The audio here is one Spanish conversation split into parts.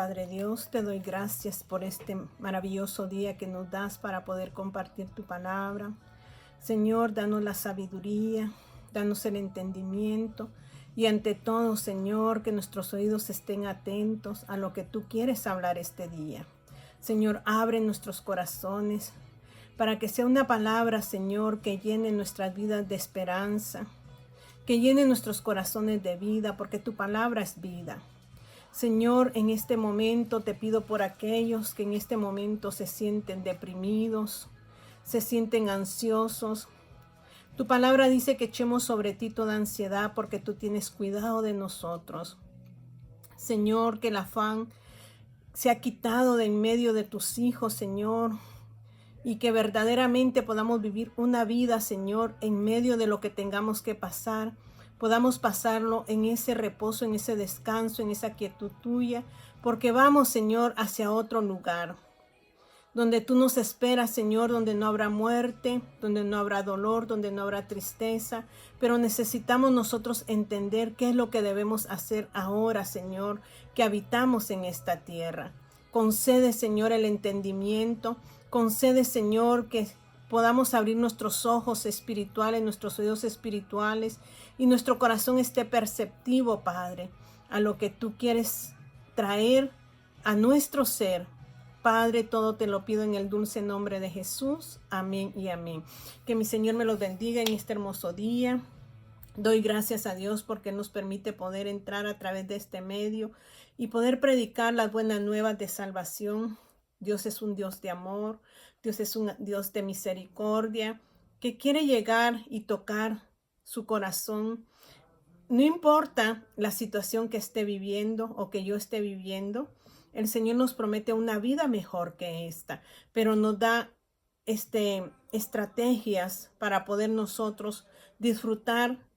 Padre Dios, te doy gracias por este maravilloso día que nos das para poder compartir tu palabra. Señor, danos la sabiduría, danos el entendimiento y ante todo, Señor, que nuestros oídos estén atentos a lo que tú quieres hablar este día. Señor, abre nuestros corazones para que sea una palabra, Señor, que llene nuestras vidas de esperanza, que llene nuestros corazones de vida, porque tu palabra es vida. Señor, en este momento te pido por aquellos que en este momento se sienten deprimidos, se sienten ansiosos. Tu palabra dice que echemos sobre ti toda ansiedad porque tú tienes cuidado de nosotros. Señor, que el afán se ha quitado de en medio de tus hijos, Señor, y que verdaderamente podamos vivir una vida, Señor, en medio de lo que tengamos que pasar. Podamos pasarlo en ese reposo, en ese descanso, en esa quietud tuya, porque vamos, Señor, hacia otro lugar, donde tú nos esperas, Señor, donde no habrá muerte, donde no habrá dolor, donde no habrá tristeza, pero necesitamos nosotros entender qué es lo que debemos hacer ahora, Señor, que habitamos en esta tierra. Concede, Señor, el entendimiento, concede, Señor, que podamos abrir nuestros ojos espirituales, nuestros oídos espirituales y nuestro corazón esté perceptivo, Padre, a lo que tú quieres traer a nuestro ser. Padre, todo te lo pido en el dulce nombre de Jesús. Amén y amén. Que mi Señor me los bendiga en este hermoso día. Doy gracias a Dios porque nos permite poder entrar a través de este medio y poder predicar las buenas nuevas de salvación. Dios es un Dios de amor, Dios es un Dios de misericordia, que quiere llegar y tocar su corazón. No importa la situación que esté viviendo o que yo esté viviendo, el Señor nos promete una vida mejor que esta, pero nos da estrategias para poder nosotros disfrutar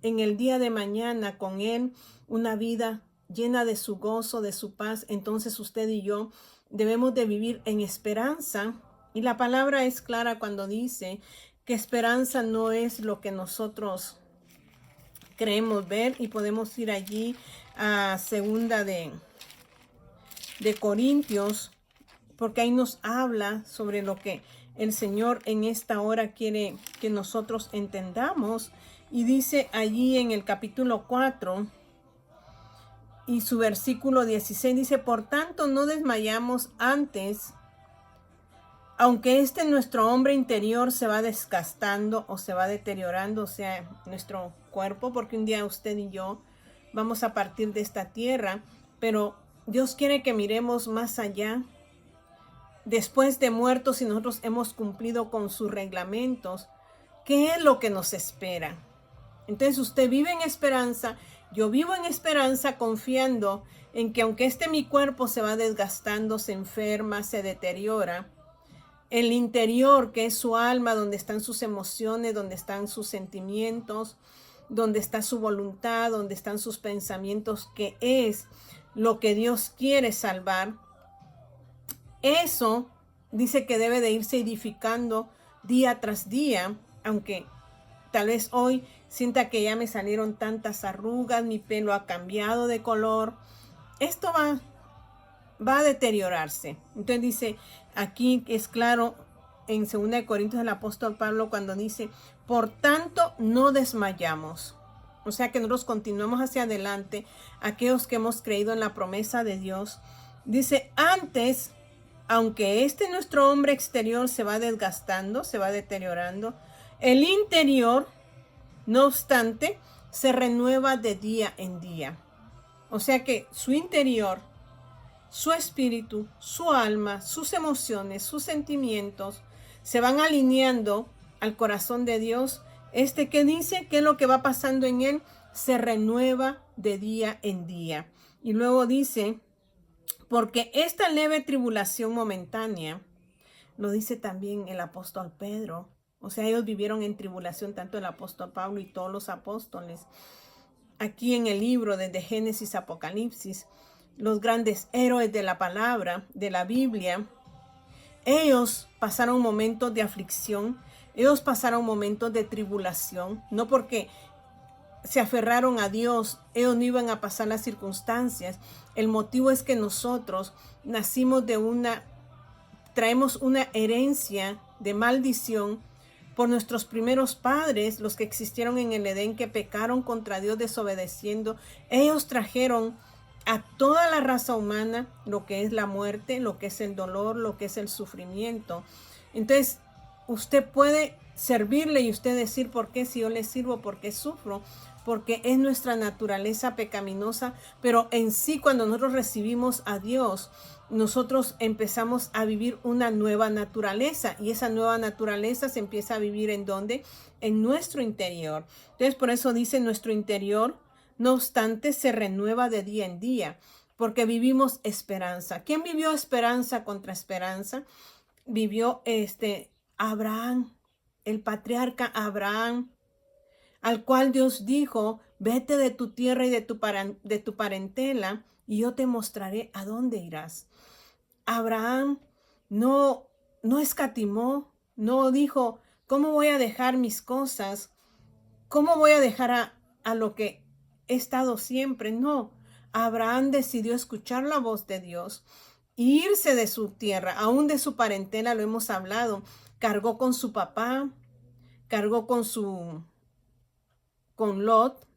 en el día de mañana con Él una vida llena de su gozo, de su paz. Entonces usted y yo debemos de vivir en esperanza. Y la palabra es clara cuando dice que esperanza no es lo que nosotros creemos ver. Y podemos ir allí a segunda de Corintios, porque ahí nos habla sobre lo que el Señor en esta hora quiere que nosotros entendamos. Y dice allí en el capítulo 4 y su versículo 16, dice: por tanto no desmayamos antes, aunque nuestro hombre interior se va desgastando o se va deteriorando, o sea, nuestro cuerpo, porque un día usted y yo vamos a partir de esta tierra, pero Dios quiere que miremos más allá. Después de muertos, si nosotros hemos cumplido con sus reglamentos, ¿qué es lo que nos espera? Entonces usted vive en esperanza, yo vivo en esperanza, confiando en que aunque mi cuerpo se va desgastando, se enferma, se deteriora, el interior, que es su alma, donde están sus emociones, donde están sus sentimientos, donde está su voluntad, donde están sus pensamientos, que es lo que Dios quiere salvar, eso dice que debe de irse edificando día tras día, aunque tal vez hoy sienta que ya me salieron tantas arrugas, mi pelo ha cambiado de color. Esto va a deteriorarse. Entonces dice, aquí es claro, en 2 Corintios el apóstol Pablo cuando dice, por tanto no desmayamos. O sea que nosotros continuamos hacia adelante, aquellos que hemos creído en la promesa de Dios. Dice, antes, aunque nuestro hombre exterior se va desgastando, se va deteriorando, el interior, no obstante, se renueva de día en día. O sea que su interior, su espíritu, su alma, sus emociones, sus sentimientos se van alineando al corazón de Dios. Que dice que lo que va pasando en él se renueva de día en día. Y luego dice, porque esta leve tribulación momentánea, lo dice también el apóstol Pedro. O sea, ellos vivieron en tribulación, tanto el apóstol Pablo y todos los apóstoles. Aquí en el libro, desde Génesis a Apocalipsis, los grandes héroes de la palabra, de la Biblia, ellos pasaron momentos de aflicción, ellos pasaron momentos de tribulación, no porque se aferraron a Dios, ellos no iban a pasar las circunstancias. El motivo es que nosotros nacimos traemos una herencia de maldición por nuestros primeros padres, los que existieron en el Edén, que pecaron contra Dios desobedeciendo. Ellos trajeron a toda la raza humana lo que es la muerte, lo que es el dolor, lo que es el sufrimiento. Entonces, usted puede servirle y usted decir, ¿por qué si yo le sirvo? ¿Por qué sufro? Porque es nuestra naturaleza pecaminosa, pero en sí cuando nosotros recibimos a Dios, nosotros empezamos a vivir una nueva naturaleza, y esa nueva naturaleza se empieza a vivir ¿en dónde? En nuestro interior. Entonces, por eso dice nuestro interior, no obstante, se renueva de día en día, porque vivimos esperanza. ¿Quién vivió esperanza contra esperanza? Vivió Abraham, el patriarca Abraham, al cual Dios dijo, vete de tu tierra y de tu parentela, y yo te mostraré a dónde irás. Abraham no escatimó, no dijo, ¿cómo voy a dejar mis cosas? ¿Cómo voy a dejar a lo que he estado siempre? No, Abraham decidió escuchar la voz de Dios e irse de su tierra, aún de su parentela, lo hemos hablado. Cargó con su papá, cargó con Lot,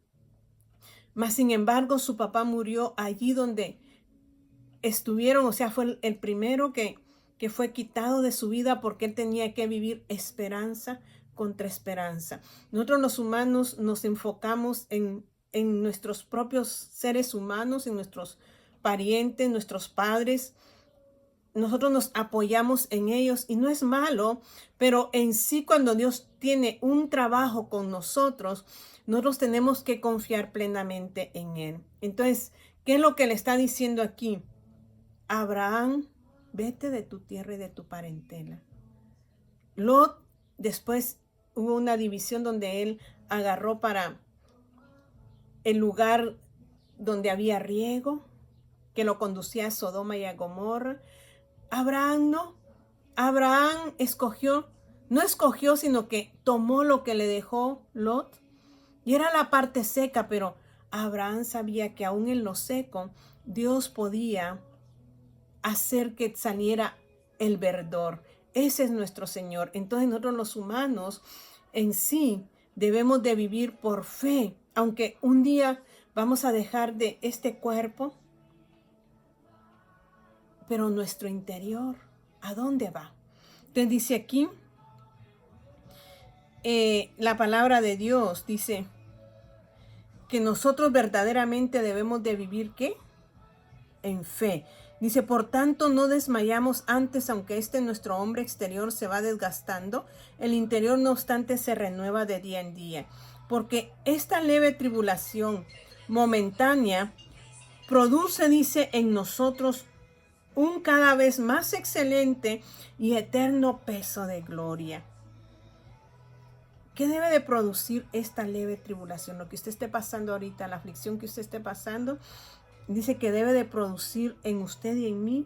mas sin embargo su papá murió allí donde estuvieron, o sea, fue el primero que fue quitado de su vida, porque él tenía que vivir esperanza contra esperanza. Nosotros los humanos nos enfocamos en nuestros propios seres humanos, en nuestros parientes, nuestros padres. Nosotros nos apoyamos en ellos y no es malo, pero en sí cuando Dios tiene un trabajo con nosotros tenemos que confiar plenamente en Él. Entonces, ¿qué es lo que le está diciendo aquí? Abraham, vete de tu tierra y de tu parentela. Lot, después hubo una división donde él agarró para el lugar donde había riego, que lo conducía a Sodoma y a Gomorra. Abraham no. Abraham no escogió, sino que tomó lo que le dejó Lot. Y era la parte seca, pero Abraham sabía que aún en lo seco, Dios podía hacer que saliera el verdor. Ese es nuestro Señor. Entonces nosotros los humanos en sí debemos de vivir por fe. Aunque un día vamos a dejar de este cuerpo, pero nuestro interior, ¿a dónde va? Entonces dice aquí, la palabra de Dios dice que nosotros verdaderamente debemos de vivir, ¿qué? En fe. Dice, por tanto, no desmayamos antes, aunque nuestro hombre exterior se va desgastando, el interior no obstante se renueva de día en día. Porque esta leve tribulación momentánea produce, dice, en nosotros un cada vez más excelente y eterno peso de gloria. ¿Qué debe de producir esta leve tribulación? Lo que usted esté pasando ahorita, la aflicción que usted esté pasando, dice que debe de producir en usted y en mí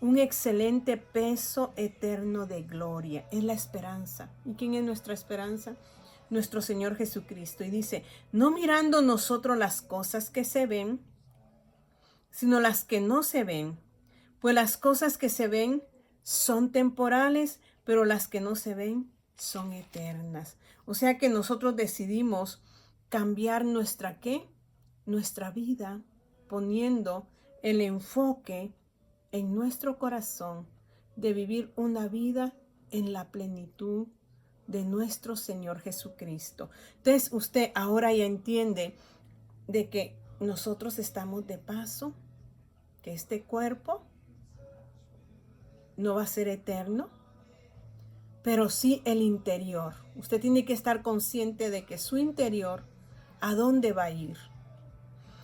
un excelente peso eterno de gloria. Es la esperanza. ¿Y quién es nuestra esperanza? Nuestro Señor Jesucristo. Y dice, no mirando nosotros las cosas que se ven, sino las que no se ven. Pues las cosas que se ven son temporales, pero las que no se ven son eternas. O sea que nosotros decidimos cambiar nuestra vida, poniendo el enfoque en nuestro corazón de vivir una vida en la plenitud de nuestro Señor Jesucristo. Entonces usted ahora ya entiende de que nosotros estamos de paso, que este cuerpo no va a ser eterno, pero sí el interior. Usted tiene que estar consciente de que su interior, ¿a dónde va a ir?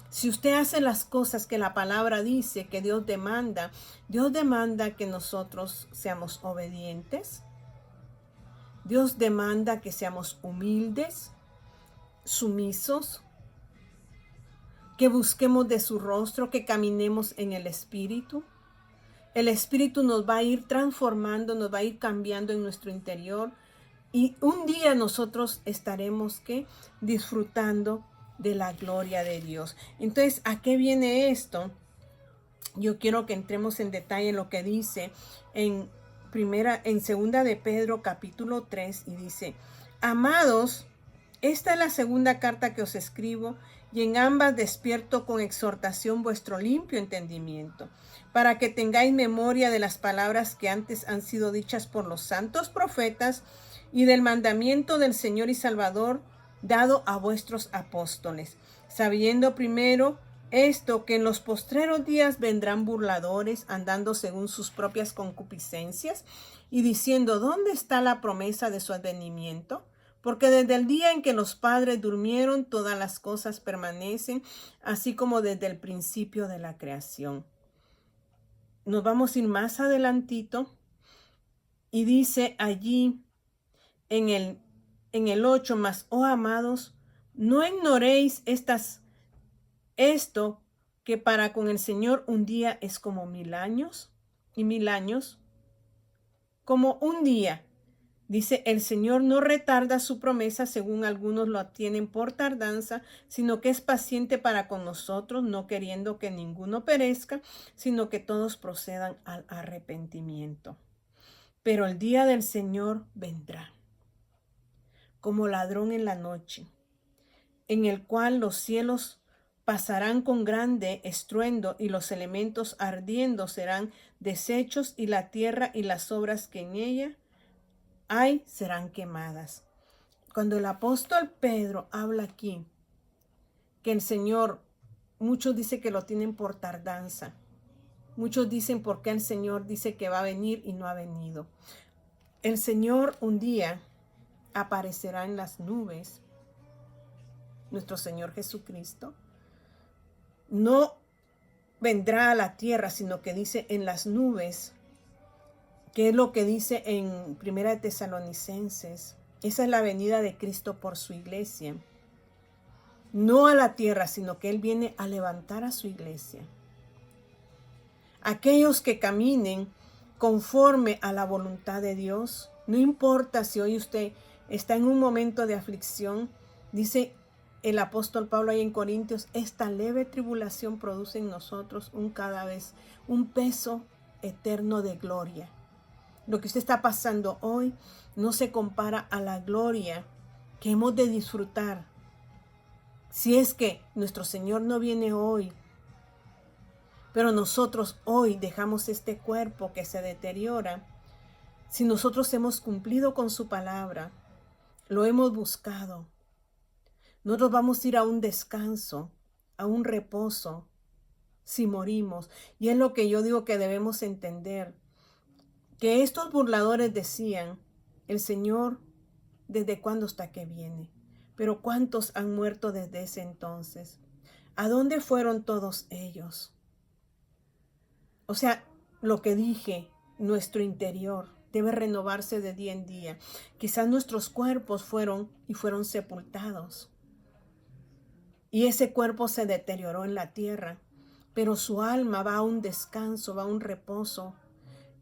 Si usted hace las cosas que la palabra dice, que Dios demanda que nosotros seamos obedientes. Dios demanda que seamos humildes, sumisos, que busquemos de su rostro, que caminemos en el Espíritu. El Espíritu nos va a ir transformando, nos va a ir cambiando en nuestro interior. Y un día nosotros estaremos disfrutando de la gloria de Dios. Entonces, ¿a qué viene esto? Yo quiero que entremos en detalle en lo que dice en segunda de Pedro capítulo 3, y dice: amados, esta es la segunda carta que os escribo, y en ambas despierto con exhortación vuestro limpio entendimiento, para que tengáis memoria de las palabras que antes han sido dichas por los santos profetas, y del mandamiento del Señor y Salvador dado a vuestros apóstoles, sabiendo primero esto, que en los postreros días vendrán burladores, andando según sus propias concupiscencias, y diciendo: ¿dónde está la promesa de su advenimiento? Porque desde el día en que los padres durmieron, todas las cosas permanecen, así como desde el principio de la creación. Nos vamos a ir más adelantito, y dice allí en el 8: mas, oh amados, no ignoréis esto, que para con el Señor un día es como 1000 años, y 1000 años como un día. Dice: el Señor no retarda su promesa, según algunos lo tienen por tardanza, sino que es paciente para con nosotros, no queriendo que ninguno perezca, sino que todos procedan al arrepentimiento. Pero el día del Señor vendrá como ladrón en la noche, en el cual los cielos pasarán con grande estruendo, y los elementos ardiendo serán deshechos, y la tierra y las obras que en ella hay serán quemadas. Cuando el apóstol Pedro habla aquí que el Señor, muchos dicen que lo tienen por tardanza. Muchos dicen: ¿por qué el Señor dice que va a venir y no ha venido? El Señor un día aparecerá en las nubes. Nuestro Señor Jesucristo no vendrá a la tierra, sino que dice en las nubes, que es lo que dice en Primera de Tesalonicenses. Esa es la venida de Cristo por su iglesia. No a la tierra, sino que Él viene a levantar a su iglesia. Aquellos que caminen conforme a la voluntad de Dios, no importa si hoy usted está en un momento de aflicción, dice el apóstol Pablo ahí en Corintios: esta leve tribulación produce en nosotros cada vez un peso eterno de gloria. Lo que usted está pasando hoy no se compara a la gloria que hemos de disfrutar si es que nuestro Señor no viene hoy. Pero nosotros hoy dejamos este cuerpo que se deteriora. Si nosotros hemos cumplido con su palabra, lo hemos buscado, nosotros vamos a ir a un descanso, a un reposo, si morimos. Y es lo que yo digo que debemos entender, que estos burladores decían: el Señor, ¿desde cuándo está que viene? Pero ¿cuántos han muerto desde ese entonces? ¿A dónde fueron todos ellos? O sea, lo que dije, nuestro interior debe renovarse de día en día. Quizás nuestros cuerpos fueron sepultados, y ese cuerpo se deterioró en la tierra, pero su alma va a un descanso, va a un reposo,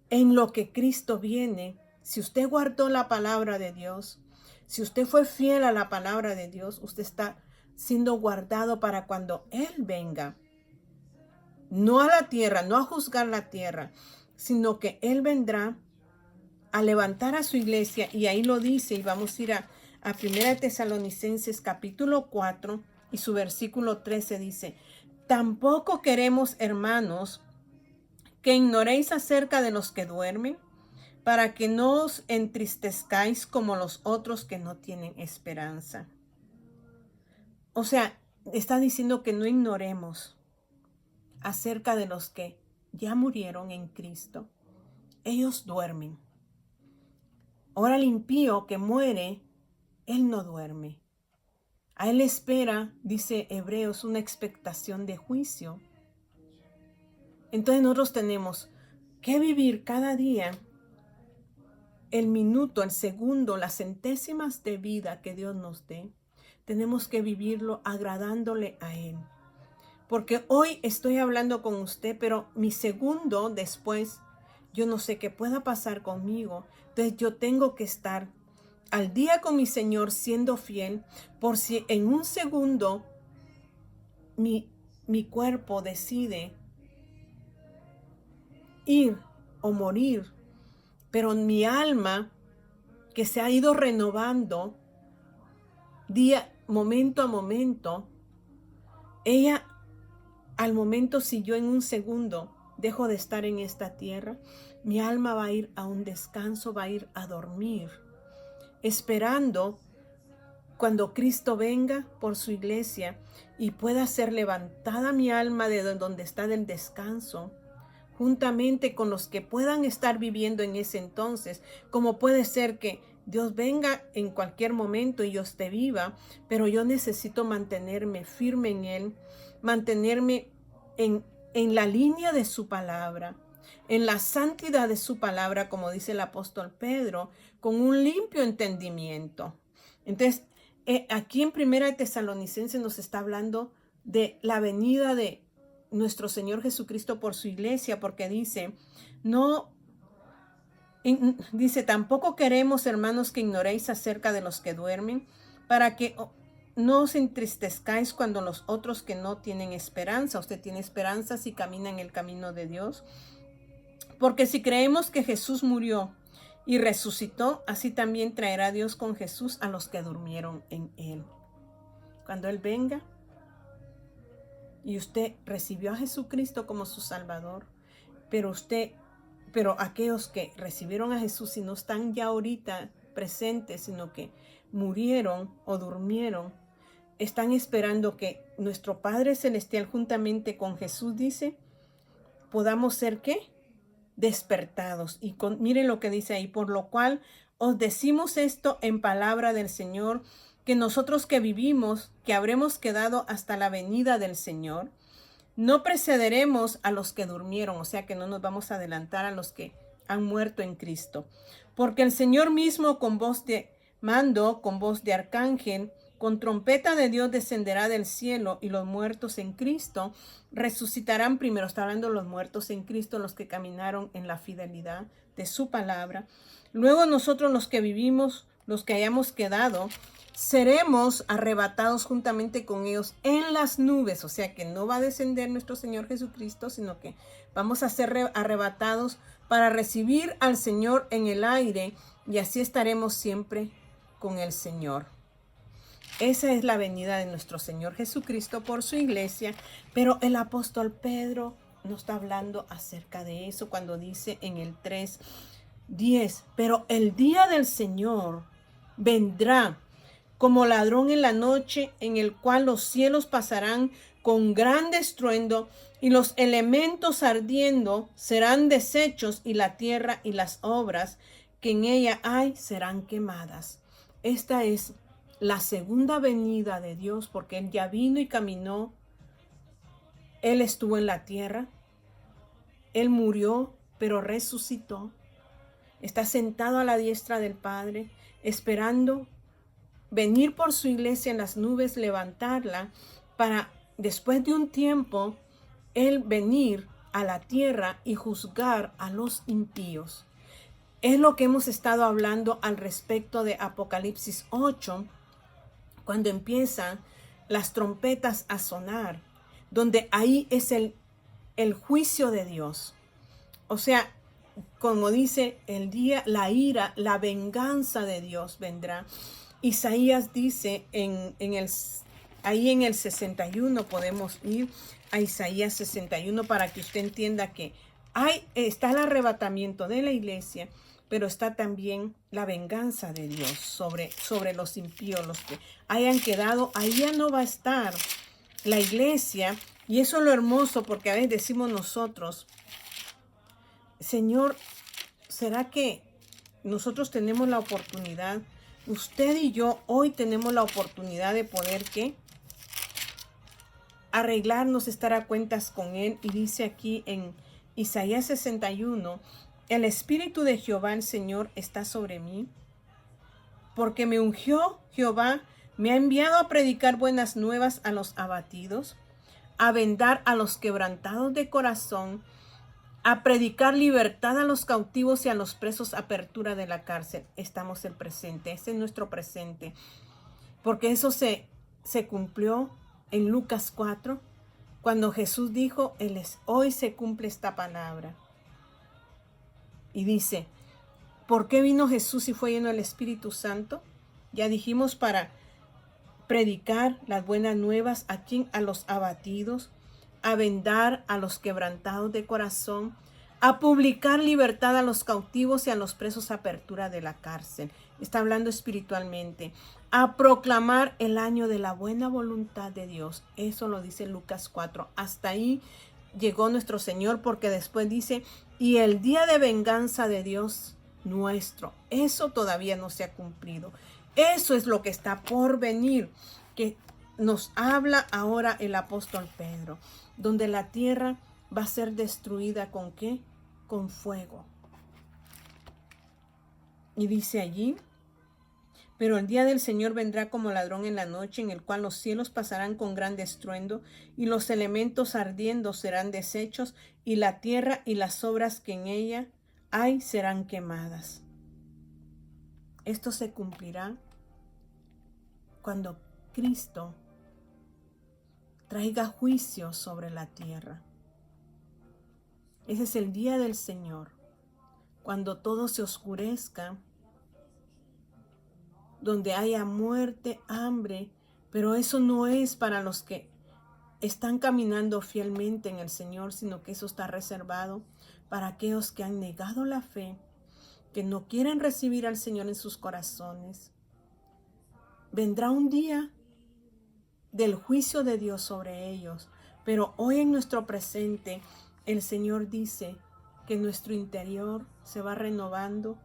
en lo que Cristo viene. Si usted guardó la palabra de Dios, si usted fue fiel a la palabra de Dios, usted está siendo guardado para cuando Él venga. No a la tierra, no a juzgar la tierra, sino que Él vendrá a levantar a su iglesia. Y ahí lo dice, y vamos a ir a 1 Tesalonicenses capítulo 4 y su versículo 13 dice: tampoco queremos, hermanos, que ignoréis acerca de los que duermen, para que no os entristezcáis como los otros que no tienen esperanza. O sea, está diciendo que no ignoremos acerca de los que ya murieron en Cristo. Ellos duermen. Ahora el impío que muere, él no duerme. A él espera, dice Hebreos, una expectación de juicio. Entonces nosotros tenemos que vivir cada día el minuto, el segundo, las centésimas de vida que Dios nos dé. Tenemos que vivirlo agradándole a Él. Porque hoy estoy hablando con usted, pero mi segundo después, yo no sé qué pueda pasar conmigo. Entonces yo tengo que estar al día con mi Señor, siendo fiel, por si en un segundo mi cuerpo decide ir o morir, pero mi alma, que se ha ido renovando momento a momento, ella al momento, si yo en un segundo dejo de estar en esta tierra, mi alma va a ir a un descanso, va a ir a dormir, esperando cuando Cristo venga por su iglesia y pueda ser levantada mi alma de donde está del descanso, juntamente con los que puedan estar viviendo en ese entonces, como puede ser que Dios venga en cualquier momento y yo esté viva, pero yo necesito mantenerme firme en Él, mantenerme en la línea de su palabra, en la santidad de su palabra, como dice el apóstol Pedro, con un limpio entendimiento. Entonces, aquí en Primera de Tesalonicenses nos está hablando de la venida de nuestro Señor Jesucristo por su iglesia, porque dice, tampoco queremos, hermanos, que ignoréis acerca de los que duermen, para que no os entristezcáis cuando los otros que no tienen esperanza. Usted tiene esperanza si camina en el camino de Dios. Porque si creemos que Jesús murió y resucitó, así también traerá Dios con Jesús a los que durmieron en Él. Cuando Él venga y usted recibió a Jesucristo como su Salvador, pero aquellos que recibieron a Jesús y no están ya ahorita presentes, sino que murieron o durmieron, están esperando que nuestro Padre Celestial juntamente con Jesús, dice, podamos ser, ¿qué? Despertados. Y miren lo que dice ahí, por lo cual os decimos esto en palabra del Señor, que nosotros que vivimos, que habremos quedado hasta la venida del Señor, no precederemos a los que durmieron, o sea que no nos vamos a adelantar a los que han muerto en Cristo. Porque el Señor mismo con voz de mando, con voz de arcángel, con trompeta de Dios descenderá del cielo y los muertos en Cristo resucitarán primero. Está hablando de los muertos en Cristo, los que caminaron en la fidelidad de su palabra. Luego nosotros los que vivimos, los que hayamos quedado, seremos arrebatados juntamente con ellos en las nubes. O sea que no va a descender nuestro Señor Jesucristo, sino que vamos a ser arrebatados para recibir al Señor en el aire y así estaremos siempre con el Señor. Esa es la venida de nuestro Señor Jesucristo por su iglesia, pero el apóstol Pedro nos está hablando acerca de eso cuando dice en el 3:10, pero el día del Señor vendrá como ladrón en la noche, en el cual los cielos pasarán con gran estruendo y los elementos ardiendo serán deshechos y la tierra y las obras que en ella hay serán quemadas. Esta es la segunda venida de Dios, porque Él ya vino y caminó. Él estuvo en la tierra. Él murió, pero resucitó. Está sentado a la diestra del Padre, esperando venir por su iglesia en las nubes, levantarla, para después de un tiempo, Él venir a la tierra y juzgar a los impíos. Es lo que hemos estado hablando al respecto de Apocalipsis 8, cuando empiezan las trompetas a sonar, donde ahí es el juicio de Dios. O sea, como dice el día, la ira, la venganza de Dios vendrá. Isaías dice ahí en el 61, podemos ir a Isaías 61 para que usted entienda que está el arrebatamiento de la iglesia, pero está también la venganza de Dios sobre los impíos, los que hayan quedado. Ahí ya no va a estar la iglesia, y eso es lo hermoso, porque a veces decimos nosotros, Señor, ¿será que nosotros tenemos la oportunidad? Usted y yo hoy tenemos la oportunidad de poder, ¿qué? Arreglarnos, estar a cuentas con Él. Y dice aquí en Isaías 61, el Espíritu de Jehová, el Señor, está sobre mí, porque me ungió Jehová, me ha enviado a predicar buenas nuevas a los abatidos, a vendar a los quebrantados de corazón, a predicar libertad a los cautivos y a los presos, apertura de la cárcel. Estamos en presente, ese es nuestro presente, porque eso se cumplió en Lucas 4, cuando Jesús dijo, hoy se cumple esta palabra. Y dice, ¿por qué vino Jesús y fue lleno del Espíritu Santo? Ya dijimos, para predicar las buenas nuevas a los abatidos, a vendar a los quebrantados de corazón, a publicar libertad a los cautivos y a los presos, apertura de la cárcel. Está hablando espiritualmente. A proclamar el año de la buena voluntad de Dios. Eso lo dice Lucas 4. Hasta ahí llegó nuestro Señor, porque después dice, y el día de venganza de Dios nuestro. Eso todavía no se ha cumplido. Eso es lo que está por venir, que nos habla ahora el apóstol Pedro, donde la tierra va a ser destruida ¿con qué? Con fuego. Y dice allí, pero el día del Señor vendrá como ladrón en la noche, en el cual los cielos pasarán con gran estruendo, y los elementos ardiendo serán deshechos, y la tierra y las obras que en ella hay serán quemadas. Esto se cumplirá cuando Cristo traiga juicio sobre la tierra. Ese es el día del Señor, cuando todo se oscurezca, donde haya muerte, hambre, pero eso no es para los que están caminando fielmente en el Señor, sino que eso está reservado para aquellos que han negado la fe, que no quieren recibir al Señor en sus corazones. Vendrá un día del juicio de Dios sobre ellos, pero hoy en nuestro presente el Señor dice que nuestro interior se va renovando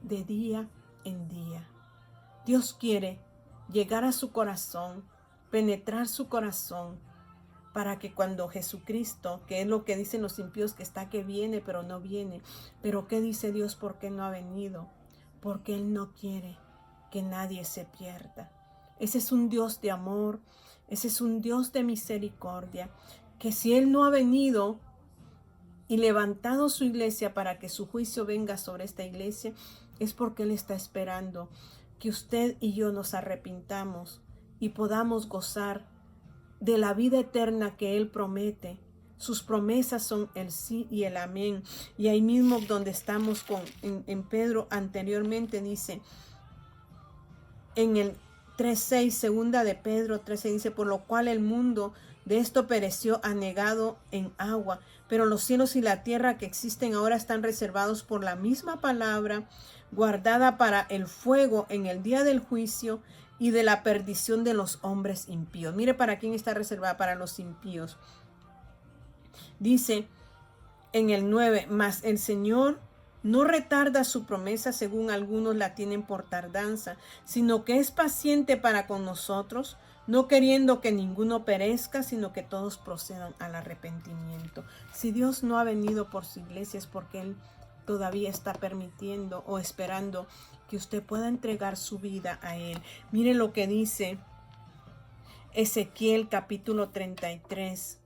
de día en día. Dios quiere llegar a su corazón, penetrar su corazón, para que cuando Jesucristo, que es lo que dicen los impíos, que está que viene, pero no viene. Pero ¿qué dice Dios? ¿Por qué no ha venido? Porque Él no quiere que nadie se pierda. Ese es un Dios de amor, ese es un Dios de misericordia, que si Él no ha venido y levantado su iglesia para que su juicio venga sobre esta iglesia, es porque Él está esperando que usted y yo nos arrepintamos y podamos gozar de la vida eterna que Él promete. Sus promesas son el sí y el amén. Y ahí mismo donde estamos en Pedro anteriormente dice, en el 3:6, segunda de Pedro 3:6, dice, por lo cual el mundo de esto pereció anegado en agua, pero los cielos y la tierra que existen ahora están reservados por la misma palabra, guardada para el fuego en el día del juicio y de la perdición de los hombres impíos. Mire para quién está reservada, para los impíos. Dice en el 9, mas el Señor no retarda su promesa, según algunos la tienen por tardanza, sino que es paciente para con nosotros, no queriendo que ninguno perezca, sino que todos procedan al arrepentimiento. Si Dios no ha venido por su iglesia, es porque Él todavía está permitiendo o esperando que usted pueda entregar su vida a Él. Mire lo que dice Ezequiel capítulo 33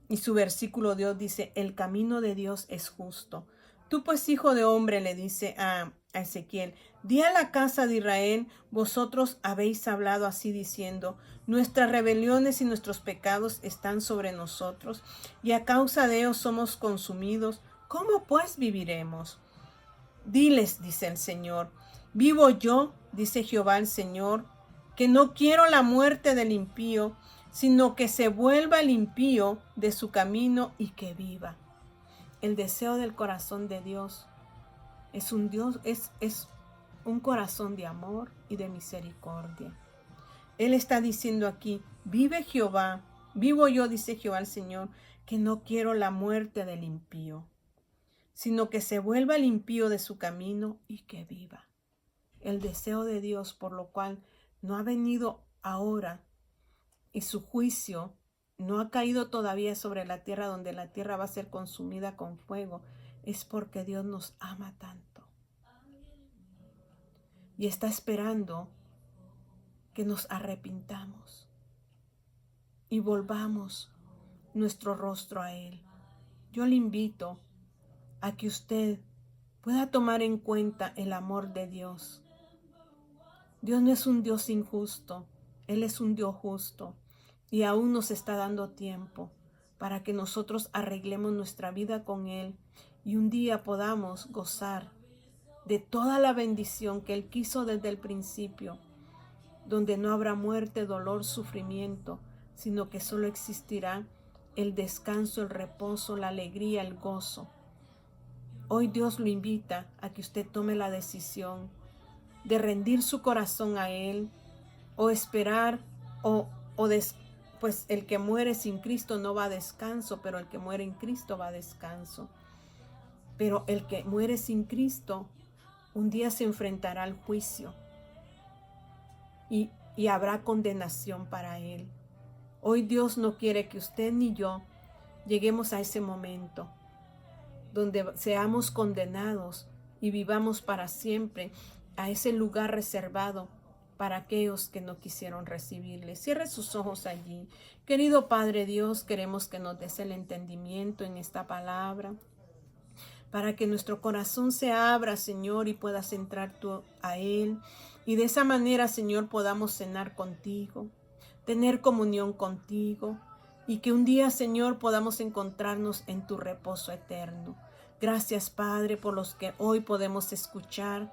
y su versículo 2 dice, el camino de Dios es justo. Tú pues, hijo de hombre, le dice a Ezequiel, di a la casa de Israel, vosotros habéis hablado así diciendo, nuestras rebeliones y nuestros pecados están sobre nosotros, y a causa de ellos somos consumidos. ¿Cómo pues viviremos? Diles, dice el Señor, vivo yo, dice Jehová el Señor, que no quiero la muerte del impío, sino que se vuelva el impío de su camino y que viva. El deseo del corazón de Dios es un corazón de amor y de misericordia. Él está diciendo aquí, vive Jehová, vivo yo, dice Jehová el Señor, que no quiero la muerte del impío, sino que se vuelva el impío de su camino y que viva. El deseo de Dios, por lo cual no ha venido ahora y su juicio no ha caído todavía sobre la tierra, donde la tierra va a ser consumida con fuego, es porque Dios nos ama tanto y está esperando que nos arrepintamos y volvamos nuestro rostro a Él. Yo le invito a que usted pueda tomar en cuenta el amor de Dios. Dios no es un Dios injusto, Él es un Dios justo. y aún nos está dando tiempo para que nosotros arreglemos nuestra vida con Él y un día podamos gozar de toda la bendición que Él quiso desde el principio, donde no habrá muerte, dolor, sufrimiento, sino que solo existirá el descanso, el reposo, la alegría, el gozo. Hoy Dios lo invita a que usted tome la decisión de rendir su corazón a Él o esperar pues el que muere sin Cristo no va a descanso, pero el que muere en Cristo va a descanso. Pero el que muere sin Cristo un día se enfrentará al juicio y habrá condenación para él. Hoy Dios no quiere que usted ni yo lleguemos a ese momento donde seamos condenados y vivamos para siempre a ese lugar reservado para aquellos que no quisieron recibirle. Cierre sus ojos allí. Querido Padre Dios, queremos que nos des el entendimiento en esta palabra, para que nuestro corazón se abra, Señor, y puedas entrar tú a Él. Y de esa manera, Señor, podamos cenar contigo, tener comunión contigo, y que un día, Señor, podamos encontrarnos en tu reposo eterno. Gracias, Padre, por los que hoy podemos escuchar,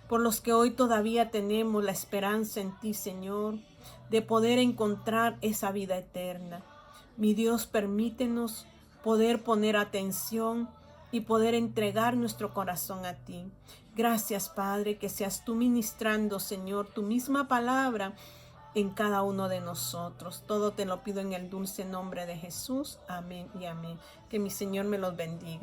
por los que hoy todavía tenemos la esperanza en ti, Señor, de poder encontrar esa vida eterna. Mi Dios, permítenos poder poner atención y poder entregar nuestro corazón a ti. Gracias, Padre, que seas tú ministrando, Señor, tu misma palabra en cada uno de nosotros. Todo te lo pido en el dulce nombre de Jesús. Amén y amén. Que mi Señor me los bendiga.